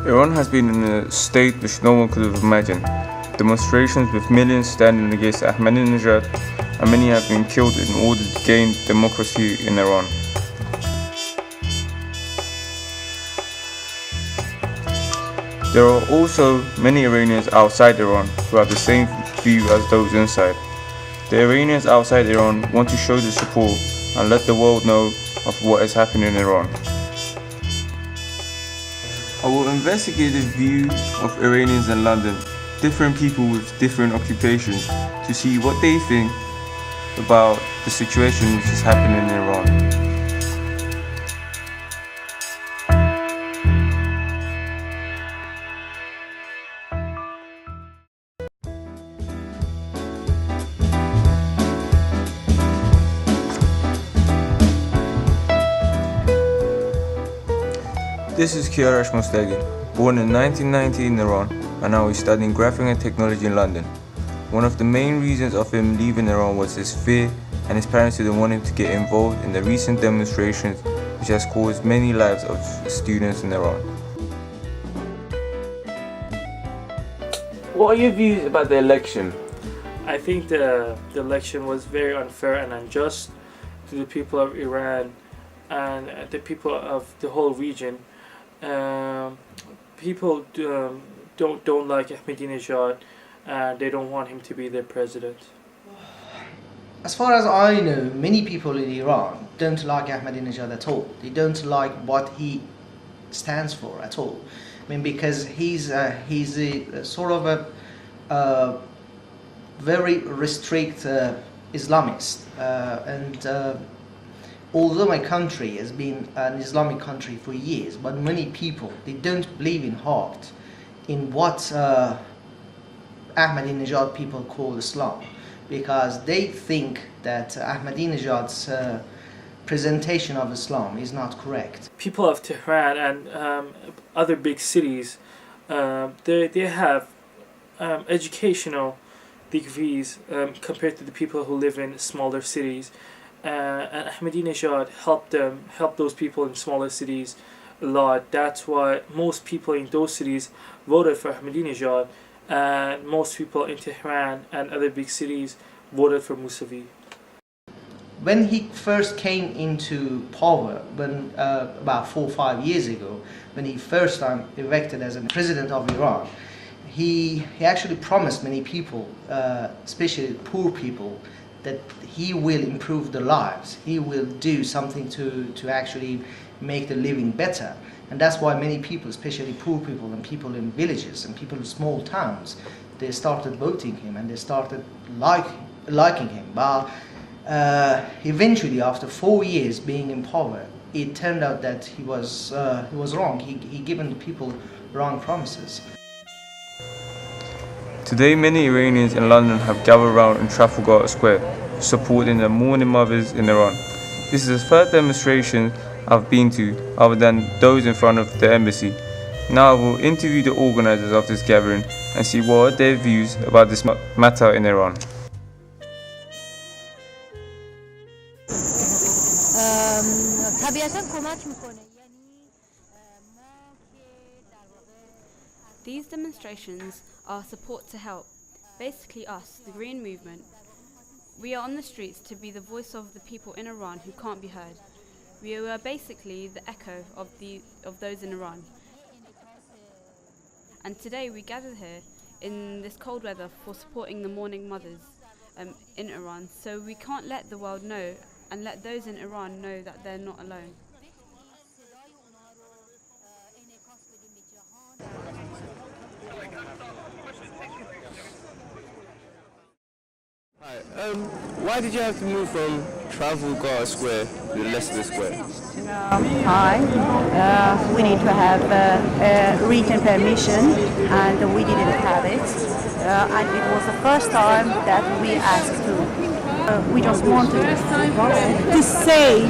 Iran has been in a state which no one could have imagined. Demonstrations with millions standing against Ahmadinejad, and many have been killed in order to gain democracy in Iran. There are also many Iranians outside Iran who have the same view as those inside. The Iranians outside Iran want to show their support and let the world know of what is happening in Iran. I will investigate the view of Iranians in London, different people with different occupations, to see what they think about the situation which is happening in Iran. This is Kiarash Mustagin, born in 1990 in Iran, and now he's studying graphic and technology in London. One of the main reasons of him leaving Iran was his fear, and his parents didn't want him to get involved in the recent demonstrations which has caused many lives of students in Iran. What are your views about the election? I think the election was very unfair and unjust to the people of Iran and the people of the whole region. People don't like Ahmadinejad, and they don't want him to be their president. As far as I know, many people in Iran don't like Ahmadinejad at all. They don't like what he stands for at all. I mean, because he's a sort of a very restrict Islamist, and although my country has been an Islamic country for years, but many people, they don't believe in heart in what Ahmadinejad people call Islam, because they think that Ahmadinejad's presentation of Islam is not correct. People of Tehran and other big cities, they have educational degrees compared to the people who live in smaller cities. And Ahmadinejad helped those people in smaller cities a lot. That's why most people in those cities voted for Ahmadinejad, and most people in Tehran and other big cities voted for Mousavi. When he first came into power, when about 4 or 5 years ago, when he first time elected as a president of Iran, he actually promised many people, especially poor people, that he will improve their lives. He will do something to actually make the living better. And that's why many people, especially poor people and people in villages and people in small towns, they started voting him and they started liking him. But eventually, after 4 years being in power, it turned out that he was wrong. He given the people wrong promises. Today, many Iranians in London have gathered around in Trafalgar Square, supporting the mourning mothers in Iran. This is the third demonstration I've been to, other than those in front of the embassy. Now I will interview the organizers of this gathering and see what are their views about this matter in Iran. These demonstrations are support to help, basically us, the Green Movement. We are on the streets to be the voice of the people in Iran who can't be heard. We are basically the echo of those in Iran. And today we gather here in this cold weather for supporting the mourning mothers in Iran. So we can't let the world know and let those in Iran know that they're not alone. Hi, why did you have to move from Trafalgar Square to Leicester Square? Hi, we need to have written permission, and we didn't have it. And it was the first time that we asked to. We just wanted to say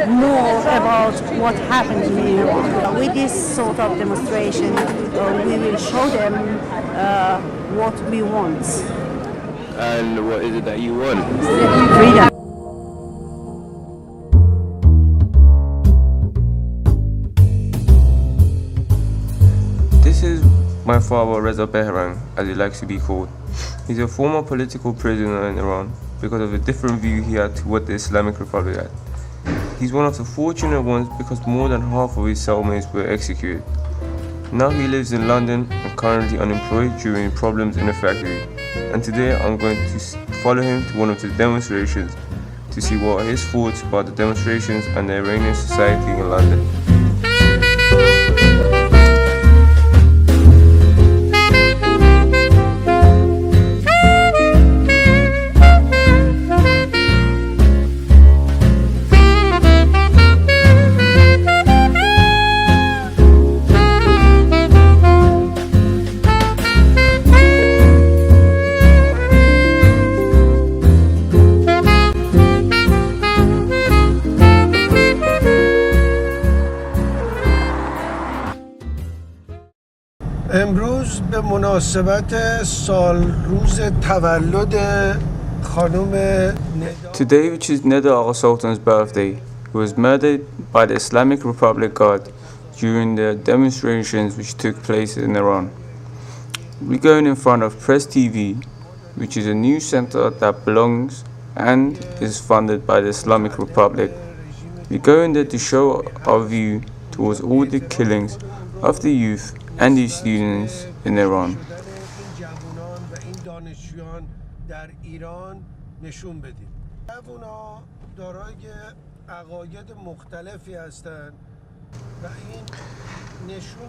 more about what happened in Iran. With this sort of demonstration, we will show them what we want. And what is it that you want? Freedom. This is my father Reza Behram, as he likes to be called. He's a former political prisoner in Iran because of a different view he had to what the Islamic Republic had. He's one of the fortunate ones because more than half of his cellmates were executed. Now he lives in London and currently unemployed during problems in the factory. And today I'm going to follow him to one of the demonstrations to see what are his thoughts about the demonstrations and the Iranian society in London. امروز به مناسبت سال روز تولد خانم Today, which is Neda Agha Sultan's birthday, who was murdered by the Islamic Republic Guard during the demonstrations which took place in Iran. We're going in front of Press TV, which is a news center that belongs and is funded by the Islamic Republic. We're going there to show our view towards all the killings of the youth and the students in Iran.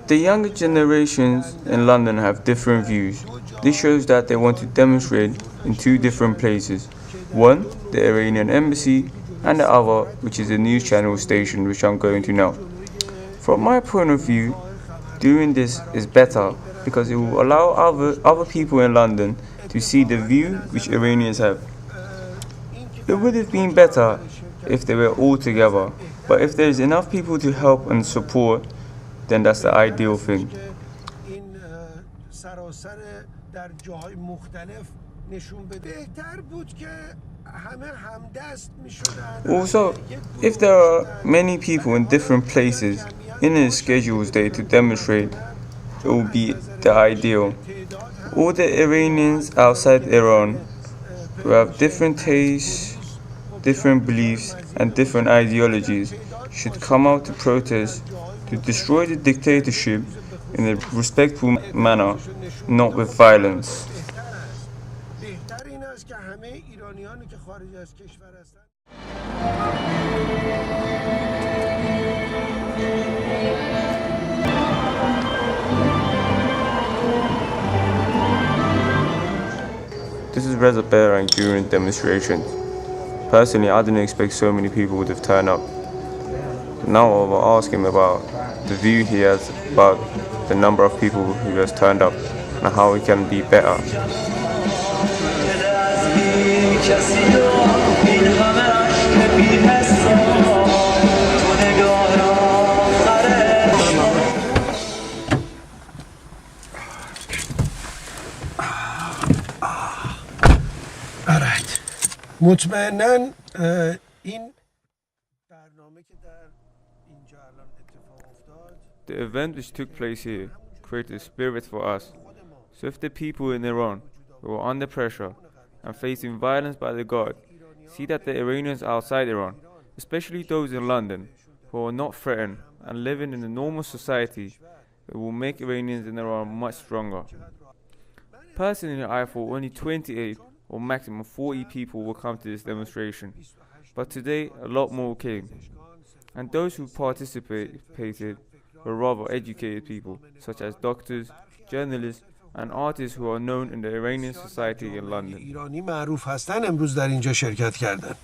The younger generations in London have different views. This shows that they want to demonstrate in two different places. One, the Iranian embassy, and the other, which is a news channel station, which I'm going to now. From my point of view, doing this is better because it will allow other people in London to see the view which Iranians have. It would have been better if they were all together, but if there's enough people to help and support, then that's the ideal thing. Also, if there are many people in different places in a scheduled day to demonstrate, it will be the ideal. All the Iranians outside Iran who have different tastes, different beliefs, and different ideologies should come out to protest to destroy the dictatorship in a respectful manner, not with violence. This is Reza Behram during demonstrations. Personally, I didn't expect so many people would have turned up. Now I will ask him about the view he has about the number of people who has turned up and how it can be better. مطمئناً این برنامه که در اینجا الان اتفاق افتاد The event which took place here created a spirit for us. So if the people in Iran who are under pressure and facing violence by the guard see that the Iranians outside Iran, especially those in London, who are not threatened and living in a normal society, it will make Iranians in Iran much stronger. Personally, I thought only 28 or maximum 40 people will come to this demonstration, but today a lot more came. And those who participated were rather educated people, such as doctors, journalists, and artists who are known in the Iranian society in London. ایرانی معروف هستن امروز در اینجا شرکت کردن.